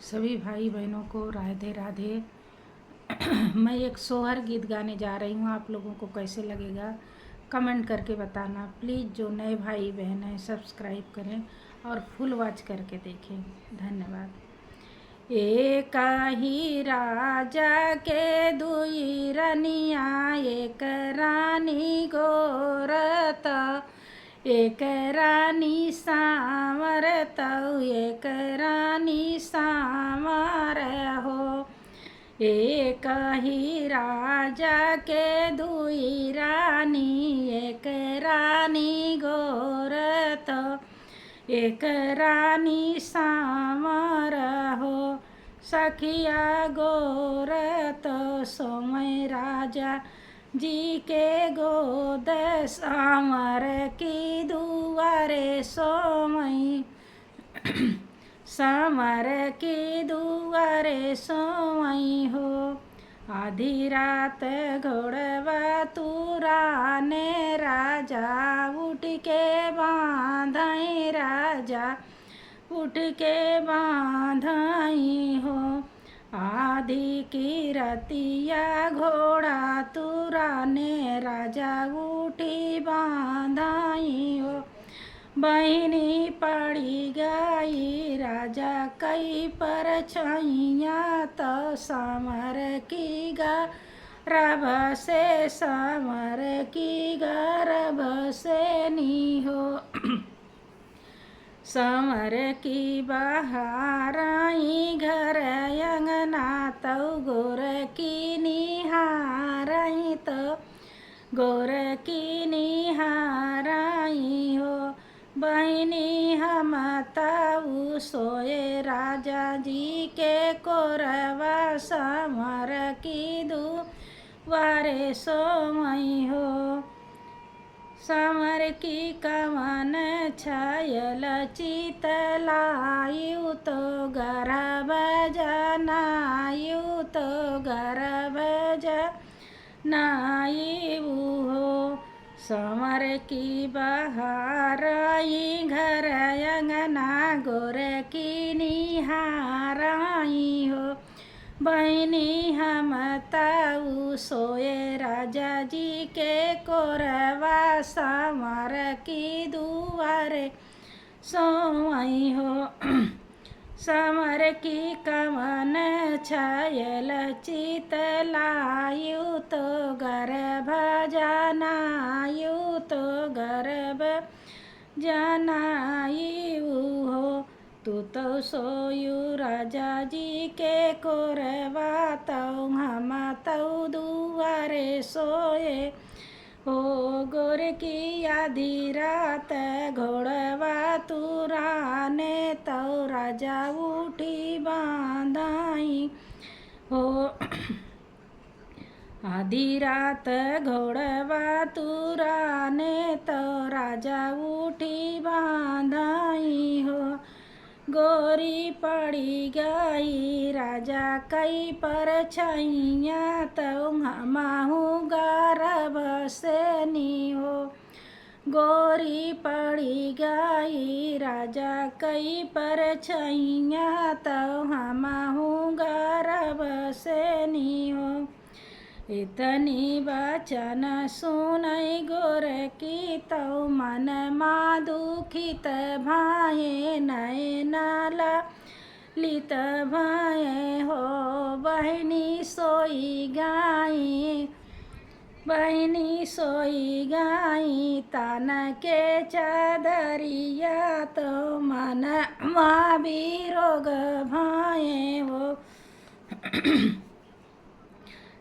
सभी भाई बहनों को राधे राधे। मैं एक सोहर गीत गाने जा रही हूँ। आप लोगों को कैसे लगेगा कमेंट करके बताना प्लीज़। जो नए भाई बहन हैं सब्सक्राइब करें और फुल वॉच करके देखें। धन्यवाद। एक ही राजा के दुई रनिया, एक रानी गोरत, एक रानी सांवर तऊ, एक रानी सांवर हो। एक ही राजा के दुई रानी, एक रानी गोरत, एक रानी सांवर हो। सखिया गोरत सोमय राजा जी के गोद, सांवर की दुआरे सोमई, सांवर की दुआरे सोमई हो। आधी रात घोड़वा तुराने राजा, उठ के बांधई राजा, उठ के बांधई हो। आधी की रतिया घोड़ा तुराने राजा, उठी बांधई हो। बहिनी पड़ी गई राजा कई पर छैया, तो समर की गर्भ से, समर की गर्भ से नी हो। समर की बहाराई घर अंगना, तो गोर की निहाराई, तो गोर की निहाराई हो। बहिनी हम ताऊ सोए राजा जी के कोरवा, समर की दुआरे सोमई हो। समर की कवन छायल चितलायु, तो गर्भ जनायु, तो गर्भ जनायु हो। समर की बहाराई घर अंगना, गोर की निहाराई हो। बहिनी हम ताऊ सोए राजा जी के कोरवा, समर की दुआरे सोमई हो। समर की कवन छायल चितलायु, तो गर्भ जनायु, तो गर्भ जनायु हो। तू तो सोयु राजा जी के कोरवा, तऊ हम तऊ दुआरे सोए हो। गोर की आधी रात घोड़वा तुराने, तऊ राजा उठी बांधाई हो। आधी रात घोड़वा तुराने, तो राजा उठी बांधाई हो। गोरी पड़ी गई राजा कई पर छैया, तो हमाहू गर्भ से नी हो। गोरी पड़ी गई राजा कई पर छैया, तो हमाहू गर्भ से नी हो। इतनी बचन सुनई गोर की, तो मन मा दुखित भाए, नयन ललित भाए हो। बहिनी सोई गाई, बहिनी सोई गाई तान के चादरिया, तो मन मा भी रोग भाए हो।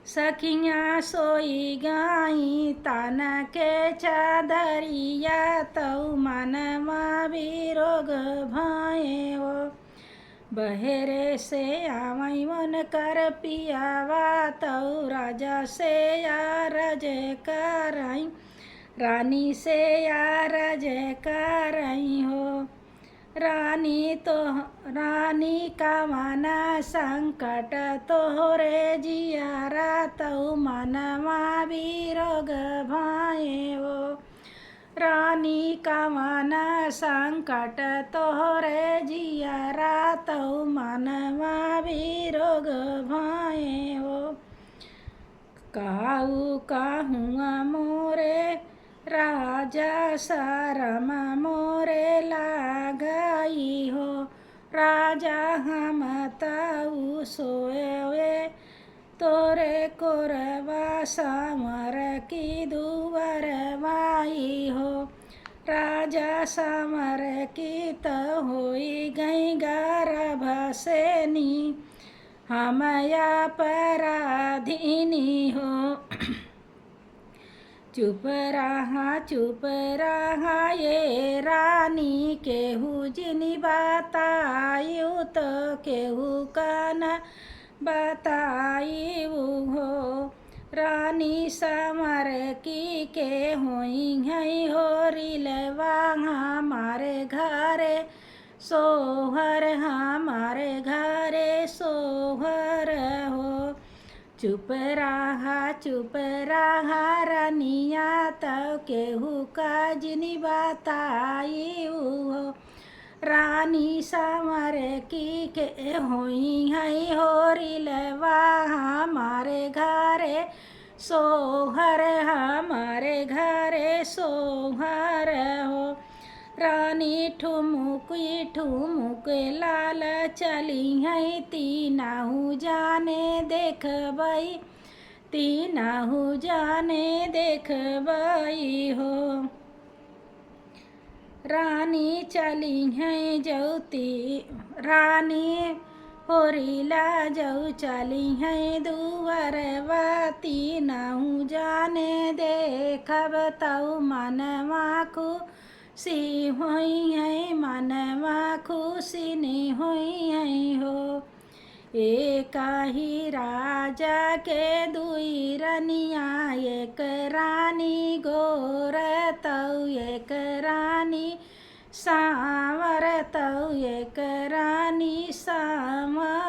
सखियाँ सोई गाई तान के चादरिया, तो मनवा भी रोग भाए हो। बहेरे से आवई मन कर पियावा, तो राजा से यारज करई, रानी से यारज करई हो। रानी तो रानी का माना संकट तोहरे जियारा, तो मनवा भी रोग भाए हो। रानी का माना संकट तोहरे जियारा, तौ मनवा विरोग भये हो। काऊ काहुआ मोरे राजा शरम मोरे लागई हो। राजा हम तऊ सोए तोरे कोरबा समर की दुवरवाई हो। राजा समर की तो होई गई गर्भ सेनी हम अपराधिनी हो। चुप रहा ये रानी केहू जिनी बतायु तो केहू का न बतायु हो। रानी समर की के होई है हो रिलवा हमारे घरे सोहर हमारे घरे सोहर हो। चुप रहा रानिया तो केहू का जिनी बताई हो। रानी समर की के होई है हो रिलवा हमारे घरे सोहर हमारे घरे सोहर हो। रानी ठुमुक लाल चली है तीनाहू जाने देखबई तीनाहू जाने देखबई हो। रानी चली है जौती रानी होरिला जऊ चली है दुवरवा तीनाहू जाने देखब तऊ मनवा खुशी होई है मनवा खुशी ने होई है हो। एक ही राजा के दुई रनिया एक रानी गोर तऊ एक रानी सांवर तऊ एक रानी सांवर